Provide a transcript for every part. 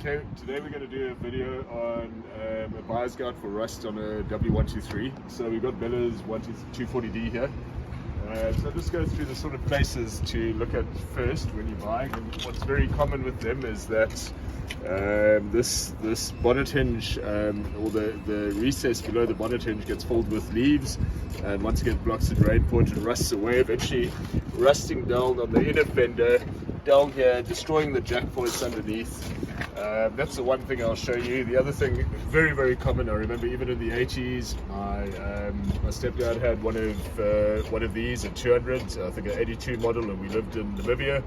Okay, today we're going to do a video on a buyer's guide for rust on a W123. So we've got Bella's 240D here. So I'll just go through the sort of places to look at first when you're buying. And what's very common with them is that this bonnet hinge, or the recess below the bonnet hinge, gets filled with leaves, and once again blocks the drain point and rusts away, eventually rusting down on the inner fender, down here, destroying the jack points underneath. That's the one thing I'll show you. The other thing, very, very common, I remember even in the 80s, my stepdad had one of these, a 200, I think an 82 model, and we lived in Namibia.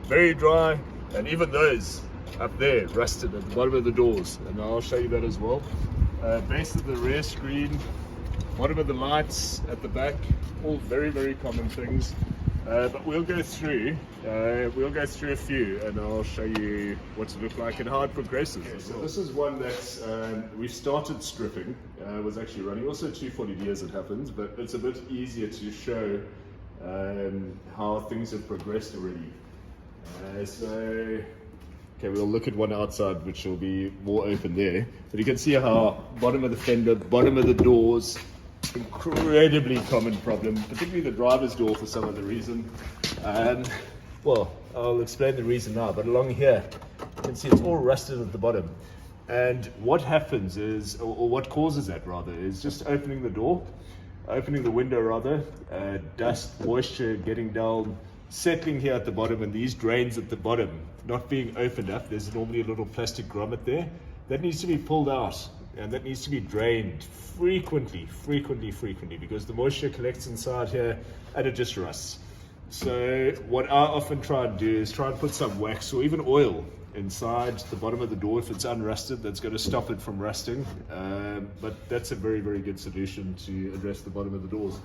Very dry, and even those up there rusted at the bottom of the doors, and I'll show you that as well. Base of the rear screen, bottom of the lights at the back, all very, very common things. But we'll go through a few, and I'll show you what it looks like and how it progresses. Okay, so this is one that we started stripping, was actually running, also 240D as it happens, but it's a bit easier to show how things have progressed already. Okay, we'll look at one outside, which will be more open there. But you can see how bottom of the fender, bottom of the doors, incredibly common problem, particularly the driver's door for some other reason. Well, I'll explain the reason now, but along here, you can see it's all rusted at the bottom. And what happens is, or what causes that rather, is just opening the door, opening the window rather, dust, moisture getting down, settling here at the bottom, and these drains at the bottom not being opened up. There's normally a little plastic grommet there that needs to be pulled out, and that needs to be drained frequently, because the moisture collects inside here and it just rusts. So what I often try and do is try and put some wax or even oil inside the bottom of the door if it's unrusted. That's going to stop it from rusting, but that's a very, very good solution to address the bottom of the doors.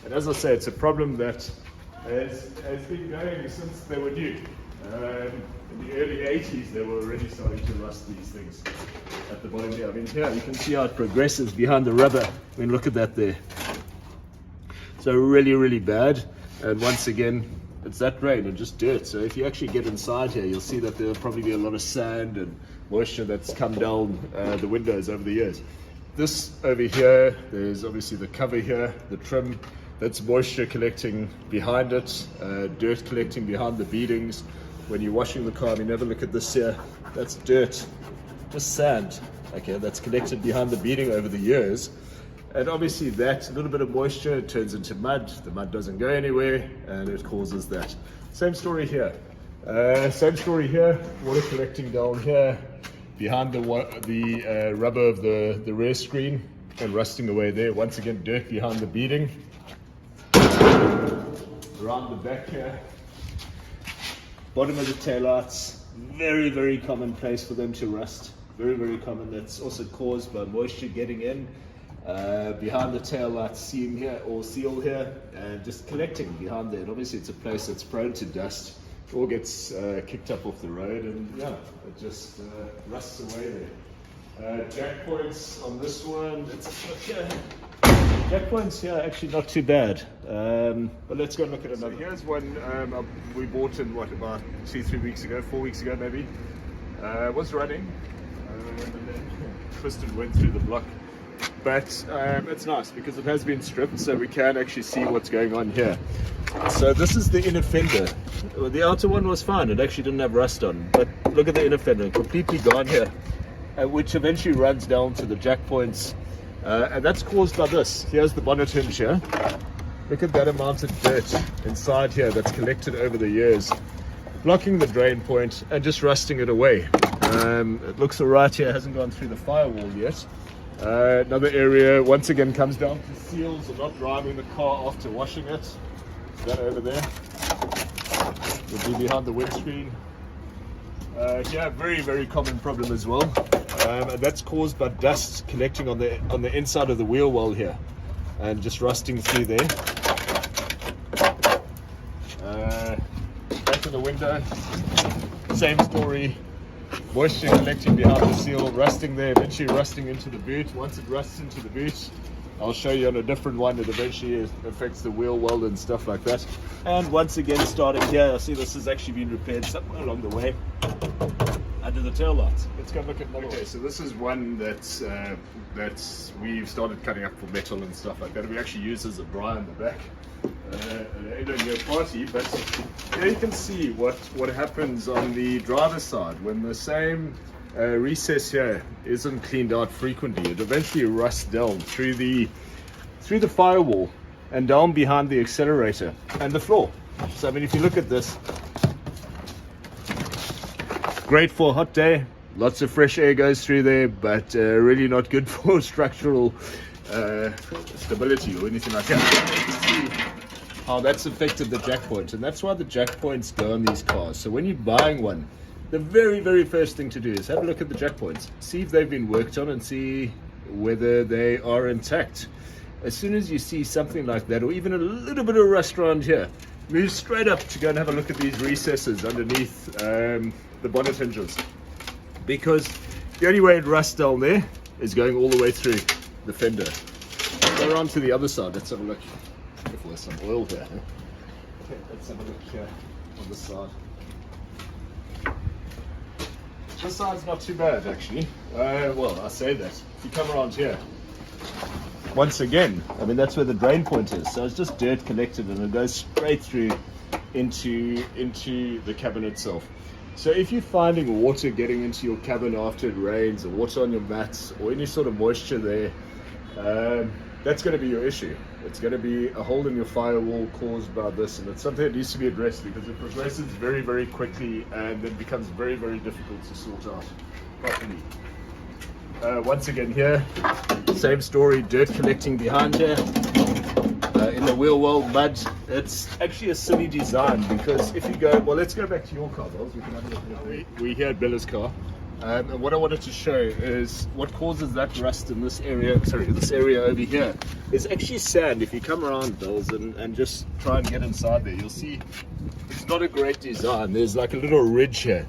And as I say, it's a problem that has been going since they were new. In the early 80s, they were already starting to rust these things at the bottom here. I mean, here you can see how it progresses behind the rubber. I mean, look at that there. So really, really bad. And once again, it's that rain and just dirt. So if you actually get inside here, you'll see that there'll probably be a lot of sand and moisture that's come down the windows over the years. This over here, there's obviously the cover here, the trim. That's moisture collecting behind it, dirt collecting behind the beadings. When you're washing the car, I mean, have a look at this here. That's dirt, just sand. Okay, that's collected behind the beading over the years. And obviously that, a little bit of moisture turns into mud. The mud doesn't go anywhere, and it causes that. Same story here. Water collecting down here, behind the rubber of the rear screen, and rusting away there. Once again, dirt behind the beading. Around the back here, bottom of the taillights, very, very common place for them to rust. Very, very common. That's also caused by moisture getting in behind the taillight seam here or seal here, and just collecting behind there. And obviously it's a place that's prone to dust. It all gets kicked up off the road, and yeah, it just rusts away there. Jack points on this one, jack points here, actually not too bad, but let's go and look at another. So here's one we bought in about 2-3 weeks ago, 4 weeks ago maybe. Was running, and then twisted, went through the block. But it's nice because it has been stripped, so we can actually see what's going on here. So this is the inner fender. Well, the outer one was fine, it actually didn't have rust on, but look at the inner fender, completely gone here, which eventually runs down to the jack points. And that's caused by this. Here's the bonnet hinge here. Look at that amount of dirt inside here that's collected over the years, blocking the drain point and just rusting it away. It looks alright here, hasn't gone through the firewall yet. Another area once again comes down to seals or not driving the car after washing it. That over there would be behind the windscreen. Yeah, very, very common problem as well. And that's caused by dust collecting on the inside of the wheel well here and just rusting through there. Back to the window, same story. Moisture collecting behind the seal, rusting there, eventually rusting into the boot. Once it rusts into the boot, I'll show you on a different one, it eventually affects the wheel well and stuff like that. And once again, starting here, I see this has actually been repaired somewhere along the way. under the tail lights. Let's go look at another. Okay, so this is one that's we've started cutting up for metal and stuff like that. We actually use as a briar in the back. I don't know party, but here you can see what happens on the driver's side when the same recess here isn't cleaned out frequently. It eventually rusts down through the firewall and down behind the accelerator and the floor. So I mean, if you look at this, great for a hot day, lots of fresh air goes through there, but really not good for structural stability or anything like that. How that's affected the jack point, and that's why the jack points go on these cars. So when you're buying one, the very first thing to do is have a look at the jack points, see if they've been worked on and see whether they are intact. As soon as you see something like that, or even a little bit of rust around here, move straight up to go and have a look at these recesses underneath the bonnet hinges, because the only way it rusts down there is going all the way through the fender. Go around to the other side. Let's have a look. If there's some oil here. Okay, let's have a look here on this side. This side's not too bad actually. Well, I say that. If you come around here, once again, I mean that's where the drain point is. So it's just dirt collected and it goes straight through into the cabin itself. So if you're finding water getting into your cabin after it rains, or water on your mats, or any sort of moisture there, that's going to be your issue. It's going to be a hole in your firewall caused by this, and it's something that needs to be addressed because it progresses very quickly and then becomes very difficult to sort out properly. Once again here, same story, dirt collecting behind here. In the wheel well mud. It's actually a silly design because if you go, well, let's go back to your car, Bells. We can have a look at it. We're here at Bella's car. And what I wanted to show is what causes that rust in this area, this area over here, is actually sand. If you come around, Bells, and just try and get inside there, you'll see it's not a great design. There's like a little ridge here.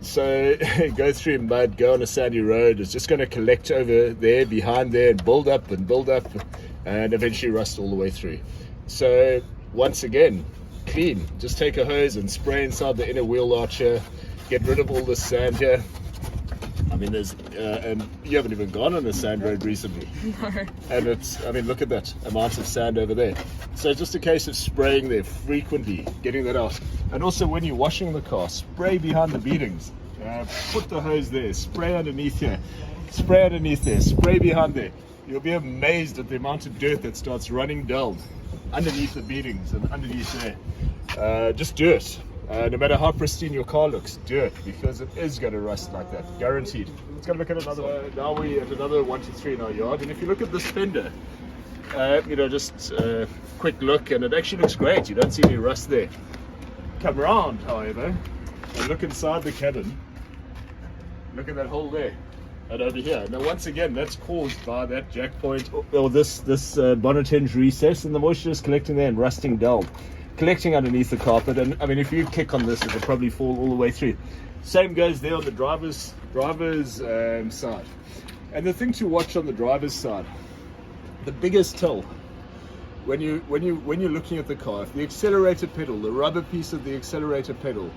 So go through mud, go on a sandy road, it's just going to collect over there, behind there, and build up, and eventually rust all the way through. So once again, clean. Just take a hose and spray inside the inner wheel archer, get rid of all the sand here. I mean, there's, and you haven't even gone on a sand road recently. No. And it's, I mean, look at that amount of sand over there. So it's just a case of spraying there frequently, getting that out. And also when you're washing the car, spray behind the beadings. Put the hose there, spray underneath here, spray underneath there, spray behind there. You'll be amazed at the amount of dirt that starts running down underneath the beadings and underneath there. Just dirt. No matter how pristine your car looks, dirt, because it is going to rust like that, guaranteed. Let's go look at another one. Now we're at another 123 in our yard, and if you look at this fender, just a quick look, and it actually looks great. You don't see any rust there. Come around, however, and look inside the cabin. Look at that hole there, and over here. Now, once again, that's caused by that jack point, or this bonnet hinge recess, and the moisture is collecting there and rusting down, collecting underneath the carpet. And I mean, if you kick on this, it'll probably fall all the way through. Same goes there on the driver's side. And the thing to watch on the driver's side, the biggest tell when you're looking at the car, if the accelerator pedal, the rubber piece of the accelerator pedal,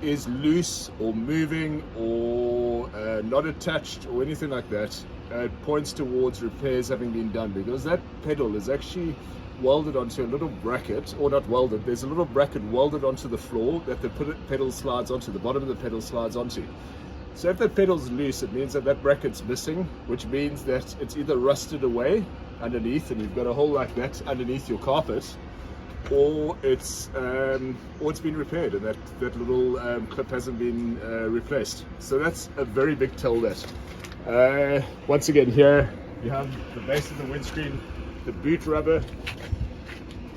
is loose or moving or not attached or anything like that, it points towards repairs having been done, because that pedal is actually welded onto a little bracket, or not welded, there's a little bracket welded onto the floor that the pedal slides onto, the bottom of the pedal slides onto. So if that pedal's loose, it means that that bracket's missing, which means that it's either rusted away underneath and you've got a hole like that underneath your carpet, or it's been repaired and that little clip hasn't been replaced. So that's a very big tell that. Once again, here you have the base of the windscreen, the boot rubber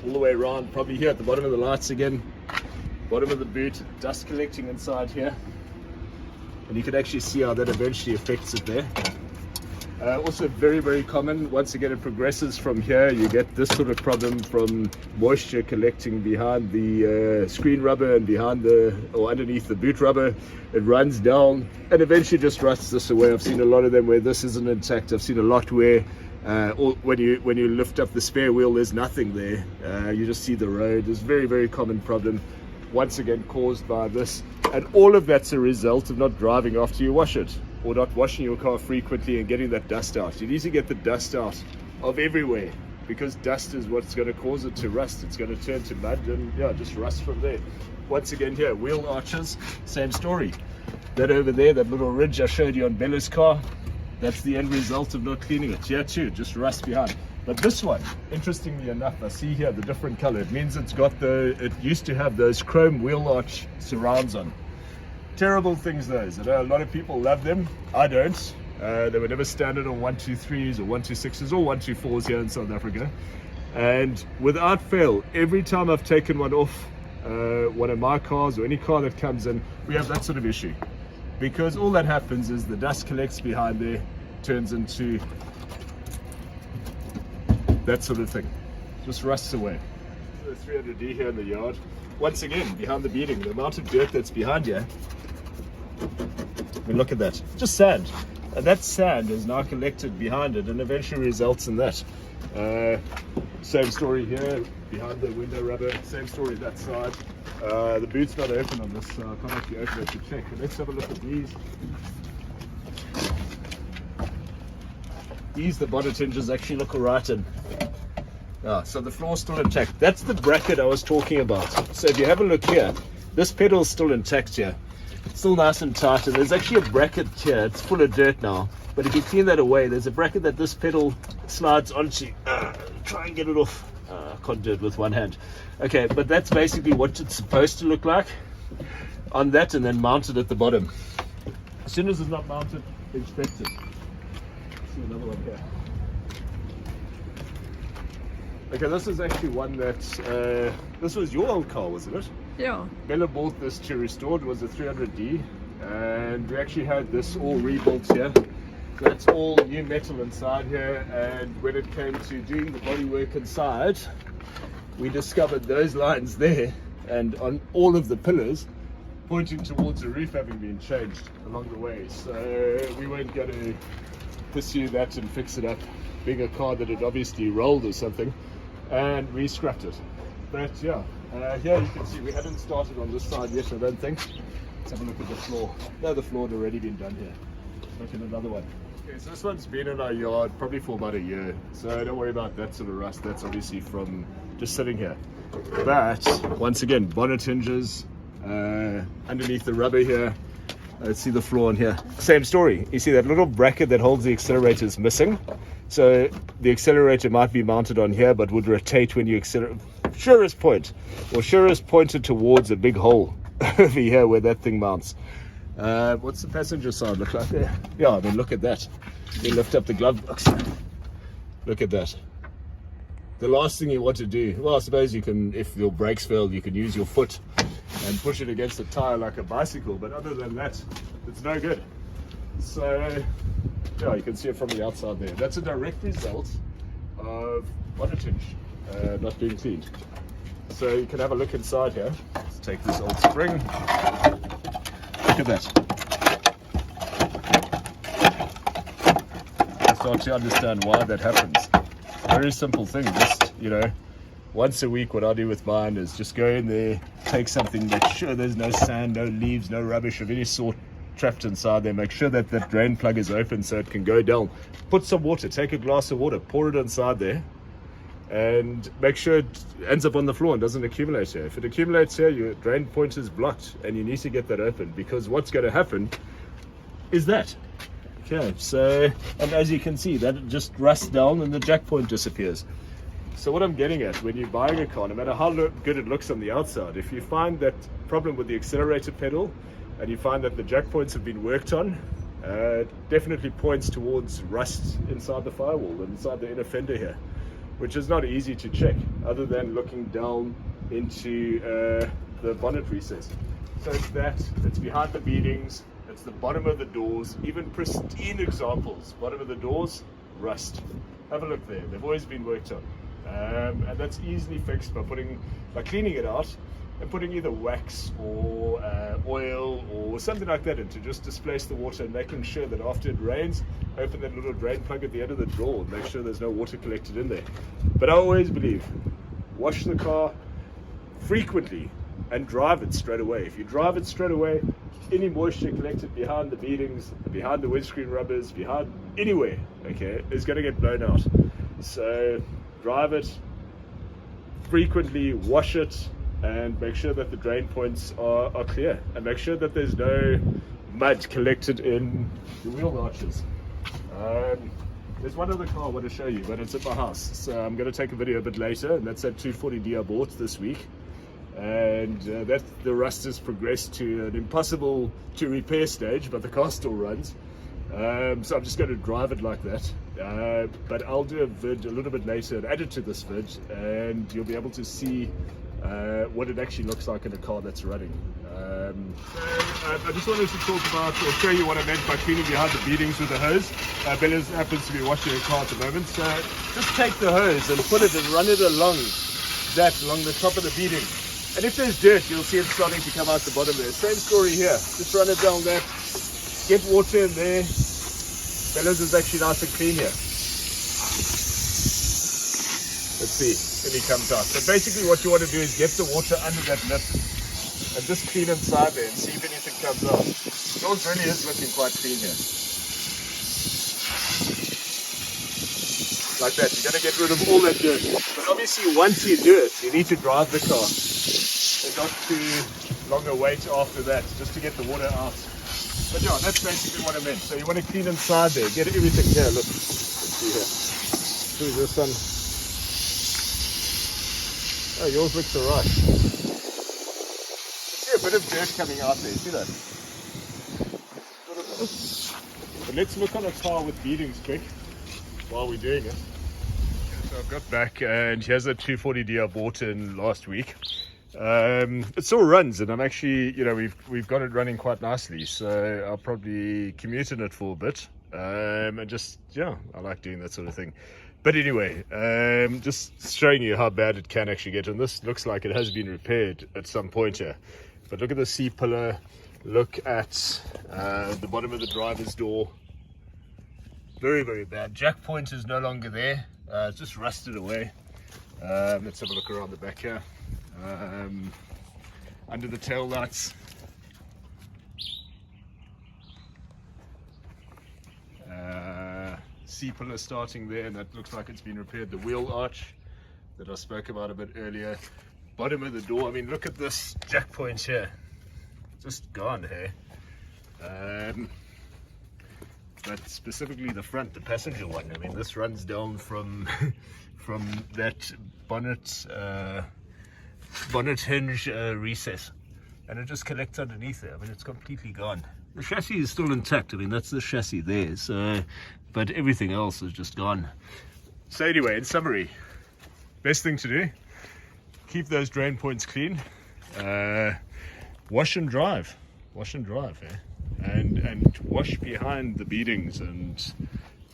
all the way around, probably here at the bottom of the lights again, bottom of the boot, dust collecting inside here, and you can actually see how that eventually affects it there. Also very common, once again it progresses from here, you get this sort of problem from moisture collecting behind the screen rubber and underneath the boot rubber. It runs down and eventually just rusts this away. I've seen a lot of them where this isn't intact. I've seen a lot where or when you lift up the spare wheel, there's nothing there. You just see the road. It's a very common problem. once again caused by this. And all of that's a result of not driving after you wash it, or not washing your car frequently and getting that dust out. You need to get the dust out of everywhere, because dust is what's going to cause it to rust. It's going to turn to mud and yeah, just rust from there. Once again here, wheel arches, same story. That over there, that little ridge I showed you on Bella's car, that's the end result of not cleaning it. Here too, just rust behind. But this one, interestingly enough, I see here the different color. It means it's got it used to have those chrome wheel arch surrounds on. Terrible things those. I know a lot of people love them. I don't. They were never standard on 123s or 126s or 124s here in South Africa. And without fail, every time I've taken one off one of my cars or any car that comes in, we have that sort of issue. Because all that happens is the dust collects behind there, turns into that sort of thing. Just rusts away. So 300D here in the yard. Once again, behind the beading, the amount of dirt that's behind here. I mean, look at that. Just sand. And that sand is now collected behind it and eventually results in that. Same story here, behind the window rubber. Same story that side. The boot's not open on this, so I can't actually open it to check. But let's have a look at these. These, the bonnet hinges actually look alright in. So the floor's still intact. That's the bracket I was talking about. So if you have a look here, this pedal's still intact here. It's still nice and tight, and there's actually a bracket here. It's full of dirt now. But if you clean that away, there's a bracket that this pedal slides onto. Try and get it off. I can't do it with one hand. Okay, but that's basically what it's supposed to look like on that, and then mounted at the bottom. As soon as it's not mounted, inspect it. See another one here. Okay, this is actually one that this was your old car, wasn't it? Yeah. Bella bought this to restore. It was a 300D, and we actually had this all rebuilt here. That's all new metal inside here, and when it came to doing the bodywork inside, we discovered those lines there, and on all of the pillars pointing towards the roof having been changed along the way. So we weren't going to pursue that and fix it up, being a car that had obviously rolled or something, and we scrapped it. But yeah, here you can see we haven't started on this side yet, I don't think. Let's have a look at the floor. No, the floor had already been done here. Look at another one. Okay, so this one's been in our yard probably for about a year, so don't worry about that sort of rust. That's obviously from just sitting here. But once again, bonnet hinges underneath the rubber here. Let's see the floor in here. Same story. You see that little bracket that holds the accelerator is missing. So the accelerator might be mounted on here, but would rotate when you accelerate. Surest point, or surest pointed towards a big hole over here where that thing mounts. What's the passenger side look like there? Yeah, I mean, look at that. You lift up the glove box. Look at that. The last thing you want to do, well, I suppose you can, if your brakes fail, you can use your foot and push it against a tire like a bicycle, but other than that, it's no good. So, yeah, you can see it from the outside there. That's a direct result of bonnet hinge not being cleaned. So you can have a look inside here. Let's take this old spring. Look at that. I start to understand why that happens. Very simple thing. Just, once a week, what I do with mine is just go in there, take something, make sure there's no sand, no leaves, no rubbish of any sort trapped inside there. Make sure that that drain plug is open so it can go down. Put some water, take a glass of water, pour it inside there, and make sure it ends up on the floor and doesn't accumulate here. If it accumulates here, your drain point is blocked and you need to get that open, because what's going to happen is that. Okay, so, and as you can see, that just rusts down and the jack point disappears. So what I'm getting at, when you're buying a car, no matter how good it looks on the outside, if you find that problem with the accelerator pedal and you find that the jack points have been worked on, it definitely points towards rust inside the firewall, inside the inner fender here, which is not easy to check other than looking down into the bonnet recess. So it's that, it's behind the beadings, it's the bottom of the doors, even pristine examples, bottom of the doors, rust. Have a look there, they've always been worked on. And that's easily fixed by cleaning it out and putting either wax or oil or something like that in to just displace the water, and making sure that after it rains, open that little drain plug at the end of the drawer and make sure there's no water collected in there. But I always believe, wash the car frequently, and drive it straight away. If you drive it straight away, any moisture collected behind the beadings, behind the windscreen rubbers, behind anywhere, okay, is going to get blown out. So drive it frequently, wash it, and make sure that the drain points are clear, and make sure that there's no mud collected in the wheel arches. There's one other car I want to show you, but it's at my house, so I'm going to take a video a bit later, and that's that 240D I bought this week. And that the rust has progressed to an impossible to repair stage, but the car still runs. So I'm just going to drive it like that. But I'll do a vid a little bit later and add it to this vid, and you'll be able to see what it actually looks like in a car that's running. I just wanted to talk about, or show you what I meant by cleaning behind the beadings with a hose. Bella's happens to be washing her car at the moment, so just take the hose and put it and run it along the top of the beading. And if there's dirt, you'll see it starting to come out the bottom there. Same story here. Just run it down that. Get water in there. Bella's is actually nice and clean here. Let's see when he comes out. So basically what you want to do is get the water under that lip and just clean inside there and see if anything comes out. Yours really is looking quite clean here. Like that. You're going to get rid of all that dirt. But obviously once you do it, you need to drive the car. And not too long a wait after that, just to get the water out. But yeah, that's basically what I meant. So you want to clean inside there, get everything here. Look, let's see here. Through this one. Oh, yours looks alright. See a bit of dirt coming out there, see that? But let's look on a car with beadings quick while we're doing it. So I've got back, and here's a 240D I bought in last week. It still runs, and I'm actually, we've got it running quite nicely, so I'll probably commute in it for a bit, and just, I like doing that sort of thing. But anyway, just showing you how bad it can actually get, and this looks like it has been repaired at some point here. But look at the C-pillar, look at the bottom of the driver's door. Very, very bad. Jack point is no longer there, it's just rusted away. Let's have a look around the back here. Under the tail lights, C-pillar starting there, and that looks like it's been repaired. The wheel arch that I spoke about a bit earlier, bottom of the door. I mean, look at this jack point here, just gone here. But specifically the front, the passenger one, I mean, this runs down from from that bonnet hinge recess, and it just collects underneath there. I mean, it's completely gone. The chassis is still intact. I mean, that's the chassis there, so, but everything else is just gone. So anyway, in summary, best thing to do, keep those drain points clean, wash and drive, and wash behind the beadings and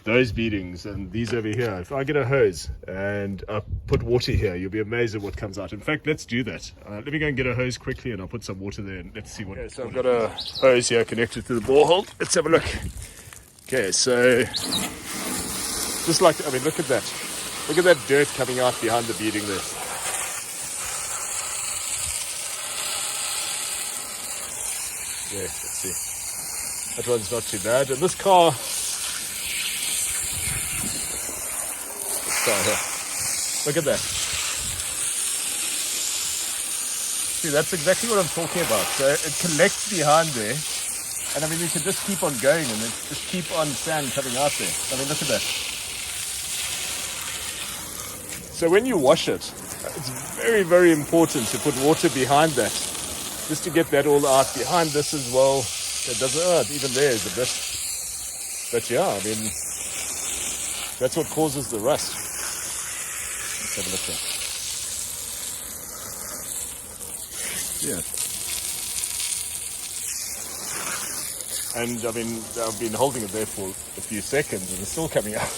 those beadings and these over here. If I get a hose and I put water here, you'll be amazed at what comes out. In fact, let's do that. Let me go and get a hose quickly, and I'll put some water there and let's see what. Okay, so I've got a hose here connected to the borehole. Let's have a look. Okay, so just like, I mean, look at that. Look at that dirt coming out behind the beading there. Yeah, let's see. That one's not too bad. And this car, here. Look at that. See, that's exactly what I'm talking about. So it collects behind there, and I mean, you can just keep on going and it just keep on sand coming out there. I mean, look at that. So when you wash it, it's very, very important to put water behind that, just to get that all out. Behind this as well, it doesn't, even there is a bit. But yeah, I mean, that's what causes the rust. Let's have a look there. Yeah. And I mean, I've been holding it there for a few seconds and it's still coming out.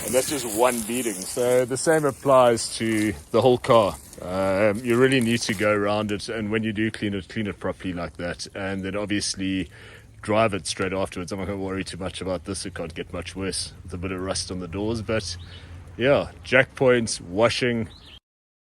And that's just one beading. So the same applies to the whole car. You really need to go around it, and when you do clean it properly like that, and then obviously drive it straight afterwards. I'm not going to worry too much about this. It can't get much worse with a bit of rust on the doors, but yeah, jack points, washing,